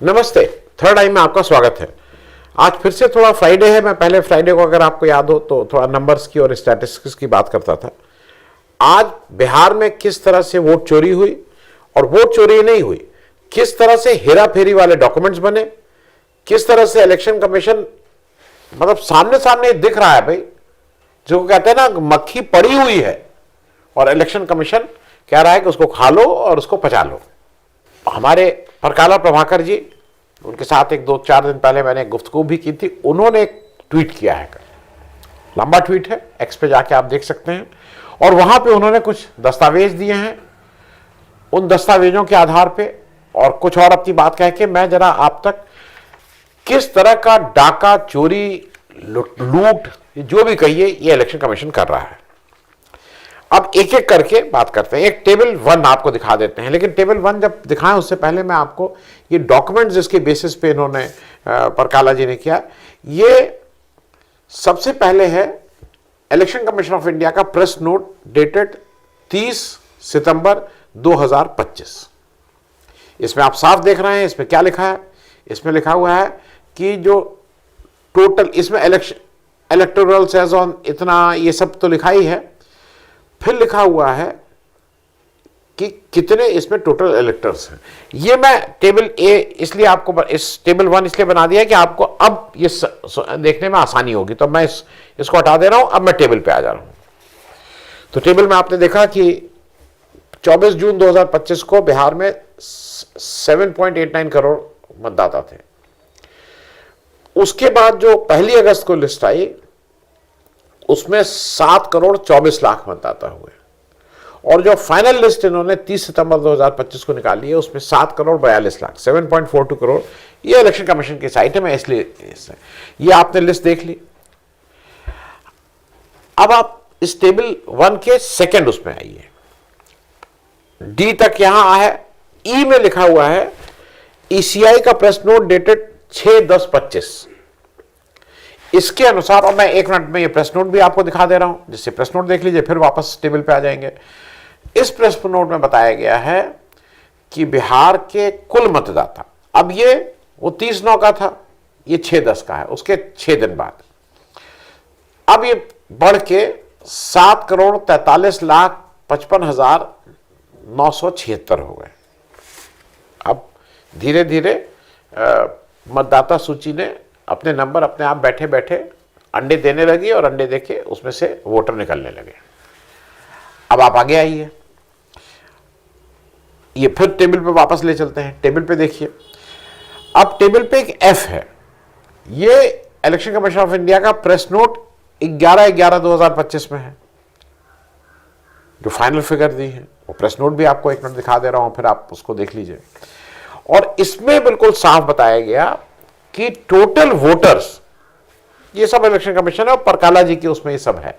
नमस्ते। थर्ड आई में आपका स्वागत है। आज फिर से थोड़ा फ्राइडे है। मैं पहले फ्राइडे को अगर आपको याद हो तो थोड़ा नंबर्स की और स्टैटिस्टिक्स की बात करता था। आज बिहार में किस तरह से वोट चोरी हुई और वोट चोरी नहीं हुई, किस तरह से हेरा फेरी वाले डॉक्यूमेंट्स बने, किस तरह से इलेक्शन कमीशन मतलब सामने सामने दिख रहा है भाई, जो कहते हैं ना मक्खी पड़ी हुई है और इलेक्शन कमीशन कह रहा है कि उसको खा लो और उसको पचा लो। हमारे परकाला प्रभाकर जी, उनके साथ एक 2-4 दिन पहले मैंने गुफ्तगू भी की थी। उन्होंने एक ट्वीट किया है, लंबा ट्वीट है, एक्स पे जाके आप देख सकते हैं, और वहां पे उन्होंने कुछ दस्तावेज दिए हैं। उन दस्तावेजों के आधार पे और कुछ और अपनी बात कह के मैं जरा आप तक किस तरह का डाका, चोरी, लूट जो भी कहिए ये इलेक्शन कमीशन कर रहा है। अब एक एक करके बात करते हैं। एक टेबल 1 आपको दिखा देते हैं, लेकिन टेबल 1 जब दिखाएं उससे पहले मैं आपको ये डॉक्यूमेंट्स जिसके बेसिस पे इन्होंने परकाला जी ने किया, ये सबसे पहले है इलेक्शन कमीशन ऑफ इंडिया का प्रेस नोट डेटेड 30 सितंबर 2025। इसमें आप साफ देख रहे हैं इसमें क्या लिखा है। इसमें लिखा हुआ है कि जो टोटल इसमें इलेक्टोरल सेज ऑन इतना, ये सब तो लिखा ही है। फिर लिखा हुआ है कि कितने इसमें टोटल इलेक्टर्स हैं। ये मैं टेबल ए इसलिए आपको इस टेबल 1 इसलिए बना दिया कि आपको अब ये देखने में आसानी होगी, तो मैं इसको हटा दे रहा हूं। अब मैं टेबल पे आ जा रहा हूं। तो टेबल में आपने देखा कि 24 जून 2025 को बिहार में 7.89 करोड़ मतदाता थे। उसके बाद जो 1 अगस्त को लिस्ट आई उसमें 7 करोड़ 24 लाख मतदाता हुए, और जो फाइनल लिस्ट इन्होंने 30 सितंबर 2025 को निकाली है उसमें 7 करोड़ 42 लाख 7.42 करोड़। ये इलेक्शन कमीशन की साइट है, मैं इसलिए ये आपने लिस्ट देख ली। अब आप इस टेबल 1 के सेकंड उसमें आइए, डी तक यहां है। ई में लिखा हुआ है ईसीआई का प्रेस नोट डेटेड 6/10/25। इसके अनुसार, और मैं 1 मिनट में ये प्रेस नोट भी आपको दिखा दे रहा हूं, जिससे प्रेस नोट देख लीजिए, फिर वापस टेबल पे आ जाएंगे। इस प्रेस नोट में बताया गया है कि बिहार के कुल मतदाता, अब ये वो 30/9 का था, ये 6/10 का है, उसके 6 दिन बाद अब ये बढ़ के 7 करोड़ 43 लाख 55,976 हो गए। अब धीरे धीरे मतदाता सूची ने अपने नंबर अपने आप बैठे बैठे अंडे देने लगी, और अंडे देके उसमें से वोटर निकलने लगे। अब आप आगे आइए, ये फिर टेबल पे वापस ले चलते हैं। टेबल पे देखिए, अब टेबल पे एक एफ है। ये इलेक्शन कमीशन ऑफ इंडिया का प्रेस नोट 11/11/2025 में है, जो फाइनल फिगर दी है। वो प्रेस नोट भी आपको 1 मिनट दिखा दे रहा हूं, फिर आप उसको देख लीजिए। और इसमें बिल्कुल साफ बताया गया कि टोटल वोटर्स, ये सब इलेक्शन कमीशन है और परकाला जी की उसमें ये सब है,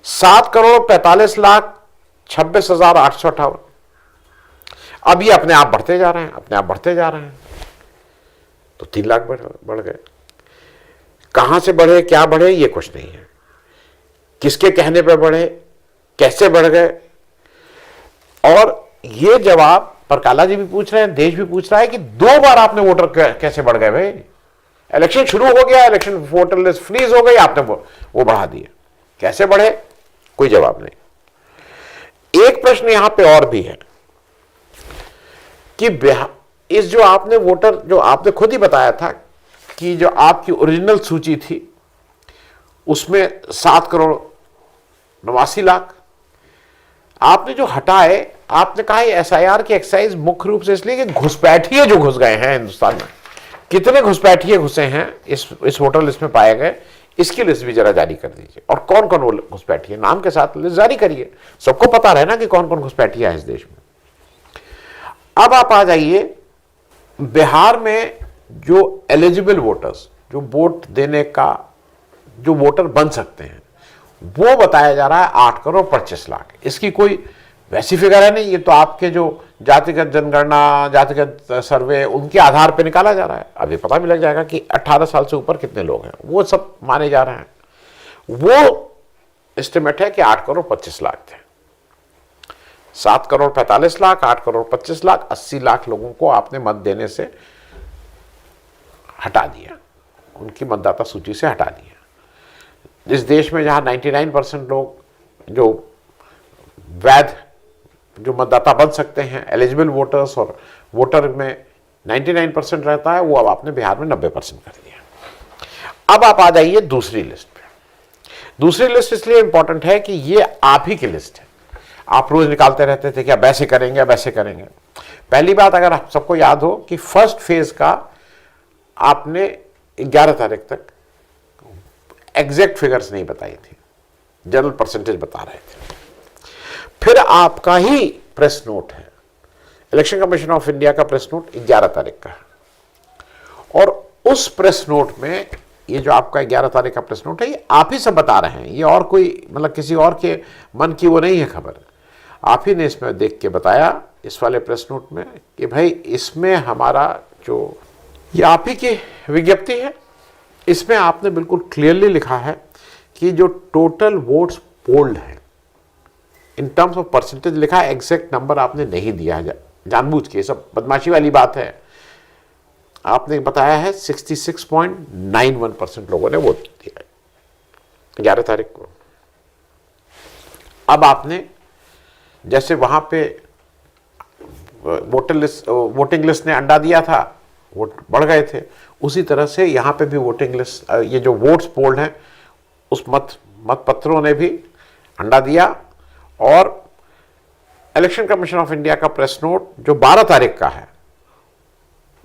7 करोड़ 45 लाख 26,858। अब ये अपने आप बढ़ते जा रहे हैं, अपने आप बढ़ते जा रहे हैं, तो 3 लाख बढ़ गए। कहां से बढ़े, क्या बढ़े, ये कुछ नहीं है। किसके कहने पे बढ़े, कैसे बढ़ गए, और ये जवाब परकाला जी भी पूछ रहे हैं, देश भी पूछ रहा है कि 2 बार आपने वोटर कैसे बढ़ गए भाई। इलेक्शन शुरू हो गया, इलेक्शन वोटर लिस्ट फ्रीज हो गई, आपने वो बढ़ा दिए, कैसे बढ़े, कोई जवाब नहीं। एक प्रश्न यहां पे और भी है कि इस जो आपने वोटर, जो आपने खुद ही बताया था कि जो आपकी ओरिजिनल सूची थी उसमें 7 करोड़ 89 लाख आपने जो हटाए, आपने कहा एसआईआर की एक्सरसाइज मुख्य रूप से इसलिए कि घुसपैठिए जो घुस गए हैं हिंदुस्तान में, कितने घुसपैठिए घुसे हैं इस वोटर लिस्ट में पाए गए, इसकी लिस्ट भी जरा जारी कर दीजिए। और कौन कौन वो घुसपैठिए, नाम के साथ लिस्ट जारी करिए, सबको पता रहे ना कि कौन कौन घुसपैठिया है इस देश में। अब आप आ जाइए, बिहार में जो एलिजिबल वोटर्स, जो वोट देने का जो वोटर बन सकते हैं, वो बताया जा रहा है 8 करोड़ 25 लाख। इसकी कोई वैसी फिगर है नहीं, ये तो आपके जो जातिगत जनगणना, जातिगत सर्वे, उनके आधार पर निकाला जा रहा है। अभी पता भी लग जाएगा कि 18 साल से ऊपर कितने लोग हैं, वो सब माने जा रहे हैं। वो एस्टिमेट है कि 8 करोड़ 25 लाख थे। 7 करोड़ 45 लाख, 8 करोड़ 25 लाख, 80 लाख लोगों को आपने मत देने से हटा दिया, उनकी मतदाता सूची से हटा दिया। इस देश में जहां 99% लोग जो वैध जो मतदाता बन सकते हैं, एलिजिबल वोटर्स, और वोटर में 99% रहता है, वो अब आपने बिहार में 90% कर दिया। अब आप आ जाइए दूसरी लिस्ट पे। दूसरी लिस्ट इसलिए इंपॉर्टेंट है कि ये आप ही की लिस्ट है। आप रोज निकालते रहते थे कि अब ऐसे करेंगे, अब ऐसे करेंगे। पहली बात, अगर आप सबको याद हो कि फर्स्ट फेज का आपने 11 तारीख तक एग्जैक्ट फिगर्स नहीं बताई थी, जनरल परसेंटेज बता रहे थे। फिर आपका ही प्रेस नोट है, इलेक्शन कमीशन ऑफ इंडिया का प्रेस नोट 11 तारीख का है, और उस प्रेस नोट में ये जो आपका 11 तारीख का प्रेस नोट है, ये आप ही सब बता रहे हैं। ये और कोई मतलब किसी और के मन की वो नहीं है खबर, आप ही ने इसमें देख के बताया इस वाले प्रेस नोट में कि भाई इसमें हमारा जो ये आप ही की विज्ञप्ति है, इसमें आपने बिल्कुल क्लियरली लिखा है कि जो टोटल वोट्स पोल्ड है इन टर्म्स ऑफ परसेंटेज लिखा है, एग्जैक्ट नंबर आपने नहीं दिया है, जानबूझ के, सब बदमाशी वाली बात है। आपने बताया है 66.91% लोगों ने वोट दिया 11 तारीख को। अब आपने जैसे वहां पे वोटिंग लिस्ट ने अंडा दिया था, वोट बढ़ गए थे, उसी तरह से यहां पे भी वोटिंग लिस्ट, ये जो वोट्स पोल्ड हैं उस मत पत्रों ने भी अंडा दिया। और इलेक्शन कमीशन ऑफ इंडिया का प्रेस नोट जो 12 तारीख का है,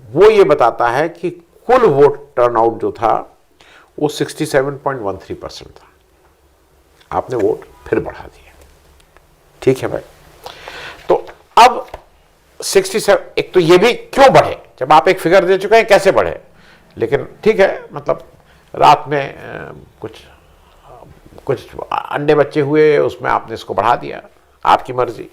वो ये बताता है कि कुल वोट टर्नआउट जो था वो 67.13% था। आपने वोट फिर बढ़ा दिया, ठीक है भाई। तो अब 67, एक तो ये भी क्यों बढ़े, जब आप एक फिगर दे चुके हैं कैसे बढ़े, लेकिन ठीक है, मतलब रात में कुछ अंडे बच्चे हुए, उसमें आपने इसको बढ़ा दिया, आपकी मर्जी।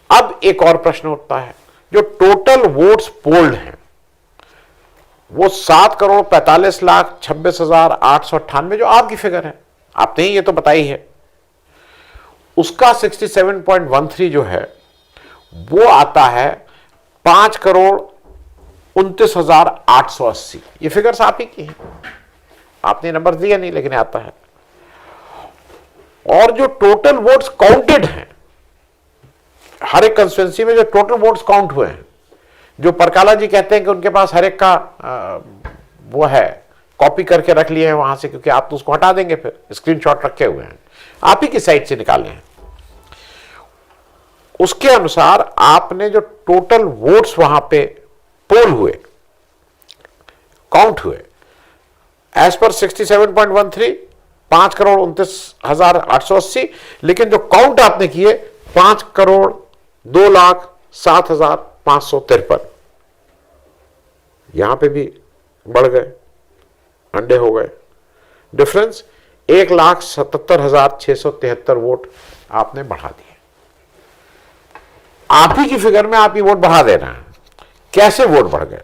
अब एक और प्रश्न उठता है, जो टोटल वोट्स पोल्ड हैं वो 7,45,26,898 जो आपकी फिगर है, आपने ही ये तो बताई है, उसका 67.13 जो है वो आता है 5,29,880। ये फिगर्स आप ही की हैं, आपने नंबर दिया नहीं लेकिन आता है। और जो टोटल वोट्स काउंटेड हैं, हर एक कंस्टिट्यूएंसी में जो टोटल वोट्स काउंट हुए हैं, जो परकाला जी कहते हैं कि उनके पास हर एक का वो है, कॉपी करके रख लिए हैं वहां से, क्योंकि आप तो उसको हटा देंगे, फिर स्क्रीनशॉट रखे हुए हैं, आप ही की साइट से निकाले हैं। उसके अनुसार आपने जो टोटल वोट्स वहां पे पोल हुए, काउंट हुए, एज पर 67.13 5,29,880, लेकिन जो काउंट आपने किए 5,02,07,553, यहां पे भी बढ़ गए, अंडे हो गए। डिफरेंस 1,77,673 वोट आपने बढ़ा दिए। आप ही की फिगर में आप ही वोट बढ़ा दे रहे हैं, कैसे वोट बढ़ गए?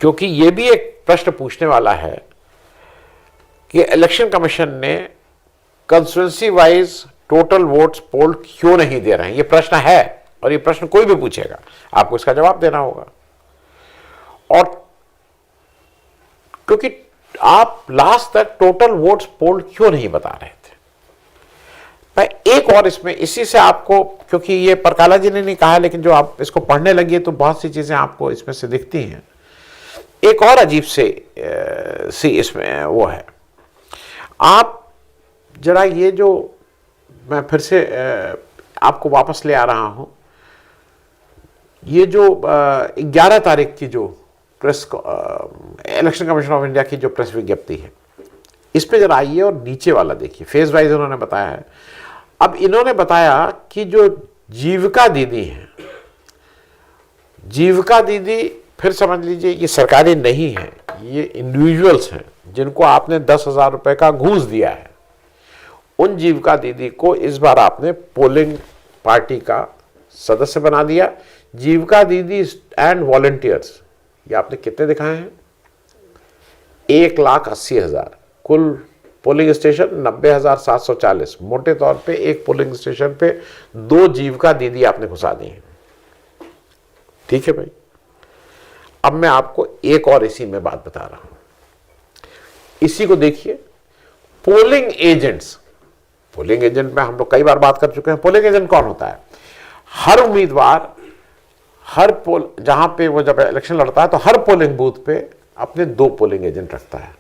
क्योंकि यह भी एक प्रश्न पूछने वाला है कि इलेक्शन कमीशन ने कंस्टिट्यूएंसी वाइज टोटल वोट्स पोल क्यों नहीं दे रहे हैं। यह प्रश्न है, और यह प्रश्न कोई भी पूछेगा, आपको इसका जवाब देना होगा। और क्योंकि आप लास्ट तक टोटल वोट्स पोल क्यों नहीं बता रहे थे। मैं एक और इसमें इसी से आपको, क्योंकि ये परकाला जी ने नहीं कहा, लेकिन जो आप इसको पढ़ने लगिए तो बहुत सी चीजें आपको इसमें से दिखती हैं। एक और अजीब सी इसमें वो है, आप जरा ये जो, मैं फिर से आपको वापस ले आ रहा हूं, ये जो 11 तारीख की जो press election commission of India की जो प्रेस विज्ञप्ति है, इस पे जरा आइए और नीचे वाला देखिए, फेज वाइज उन्होंने बताया है। अब इन्होंने बताया कि जो जीविका दीदी हैं, जीविका दीदी, फिर समझ लीजिए ये सरकारी नहीं है, ये इंडिविजुअल्स हैं जिनको आपने 10,000 रुपए का घूस दिया है। उन जीविका दीदी को इस बार आपने पोलिंग पार्टी का सदस्य बना दिया। जीविका दीदी एंड वॉलंटियर्स, ये आपने कितने दिखाए हैं? 1,80,000। कुल पोलिंग स्टेशन 90,740। मोटे तौर पे एक पोलिंग स्टेशन पे 2 जीविका दीदी आपने घुसा दी है, ठीक है भाई। अब मैं आपको एक और इसी में बात बता रहा हूं, इसी को देखिए, पोलिंग एजेंट्स। पोलिंग एजेंट में हम लोग कई बार बात कर चुके हैं। पोलिंग एजेंट कौन होता है? हर उम्मीदवार हर पोल, जहां पे वो जब इलेक्शन लड़ता है तो हर पोलिंग बूथ पे अपने 2 पोलिंग एजेंट रखता है।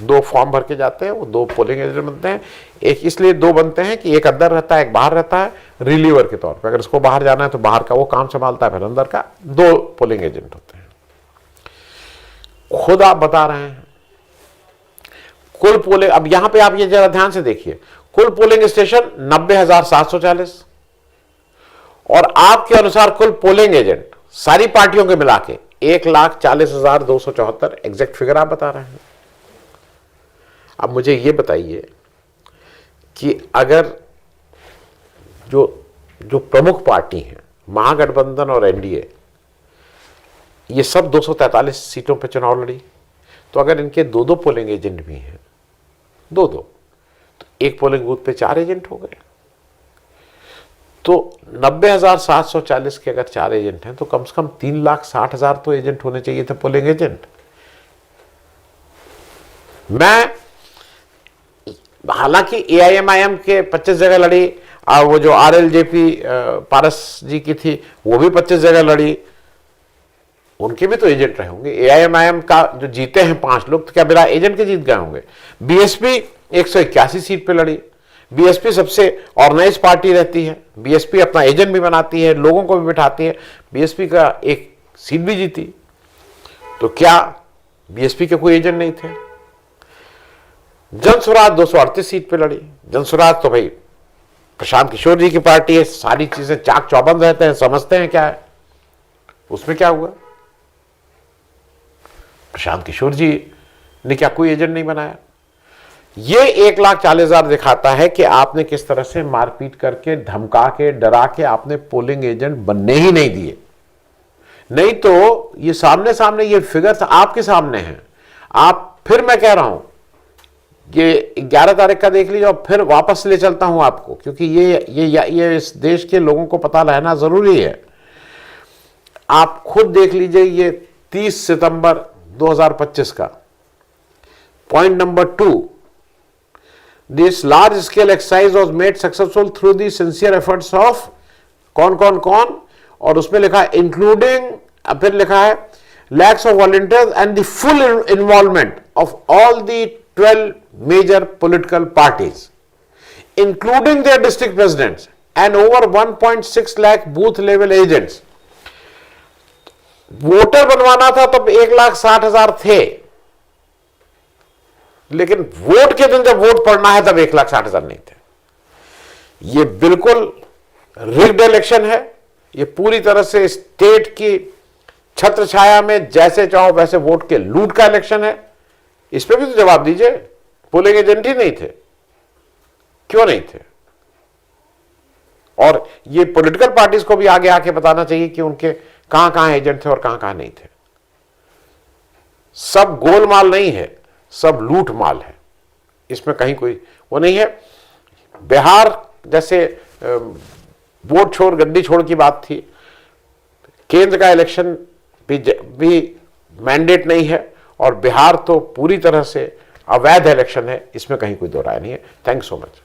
2 फॉर्म भर के जाते हैं, वो 2 पोलिंग एजेंट बनते हैं। एक इसलिए 2 बनते हैं कि एक अंदर रहता है, एक बाहर रहता है, रिलीवर के तौर पे। अगर इसको बाहर जाना है तो बाहर का वो काम संभालता है, फिर अंदर का 2 पोलिंग एजेंट होते हैं। खुद आप बता रहे हैं कुल पोलिंग, अब यहां पे आप ये जरा ध्यान से देखिए, कुल पोलिंग स्टेशन 90,740 और आपके अनुसार कुल पोलिंग एजेंट सारी पार्टियों के मिला के 1,40,274 एग्जैक्ट फिगर आप बता रहे हैं। अब मुझे ये बताइए कि अगर जो प्रमुख पार्टी हैं, महागठबंधन और एनडीए, ये सब 243 सीटों पर चुनाव लड़ी, तो अगर इनके 2-2 पोलिंग एजेंट भी हैं, 2-2, तो एक पोलिंग बूथ पे 4 एजेंट हो गए। तो 90,740 के अगर 4 एजेंट हैं तो कम से कम 3,60,000 तो एजेंट होने चाहिए थे, पोलिंग एजेंट। मैं हालांकि एआईएमआईएम के 25 जगह लड़ी, और वो जो आरएलजेपी पारस जी की थी वो भी 25 जगह लड़ी, उनके भी तो एजेंट रहे होंगे। एआईएमआईएम का जो जीते हैं 5 लोग, तो क्या बिना एजेंट के जीत गए होंगे? बीएसपी 181 सीट पे लड़ी। बीएसपी सबसे ऑर्गेनाइज पार्टी रहती है, बीएसपी अपना एजेंट भी बनाती है, लोगों को भी बिठाती है, बीएसपी का एक सीट भी जीती। तो क्या बीएसपी के कोई एजेंट नहीं थे? जनसुराज 238 सीट पे लड़ी। जनसुराज तो भाई प्रशांत किशोर जी की पार्टी है, सारी चीजें चाक चौबंद रहते हैं, समझते हैं क्या है। उसमें क्या हुआ? प्रशांत किशोर जी ने क्या कोई एजेंट नहीं बनाया? ये 1,40,000 दिखाता है कि आपने किस तरह से मारपीट करके, धमका के, डरा के आपने पोलिंग एजेंट बनने ही नहीं दिए। नहीं तो ये सामने सामने ये फिगर्स आपके सामने हैं। आप, फिर मैं कह रहा हूं, ये 11 तारीख का देख लीजिए और फिर वापस ले चलता हूं आपको, क्योंकि ये इस देश के लोगों को पता रहना जरूरी है। आप खुद देख लीजिए, ये 30 सितंबर 2025 का point number 2, this large scale exercise was made successful through the sincere efforts of कौन कौन कौन, और उसमें लिखा है इंक्लूडिंग, फिर लिखा है lakhs of volunteers and the full involvement of all the 12 major political parties, including their district presidents and over 1.6 lakh booth level agents. Voter बनवाना था तब 1,60,000 थे, लेकिन वोट के दिन जब वोट पड़ना है तब 1,60,000 नहीं थे। ये बिल्कुल रिग्ड इलेक्शन है। ये पूरी तरह से स्टेट की छत्र छाया में जैसे चाहो वैसे वोट के लूट का इलेक्शन है। इस पे भी तो जवाब दीजिए। पोलिंग एजेंट ही नहीं थे, क्यों नहीं थे? और ये पॉलिटिकल पार्टीज को भी आगे आके बताना चाहिए कि उनके कहां कहां एजेंट थे और कहां कहां नहीं थे। सब गोलमाल नहीं है, सब लूट माल है, इसमें कहीं कोई वो नहीं है। बिहार जैसे वोट छोड़ गड्डी छोड़ की बात थी, केंद्र का इलेक्शन भी मैंडेट नहीं है, और बिहार तो पूरी तरह से अवैध इलेक्शन है, इसमें कहीं कोई दो राय नहीं है। Thank so much.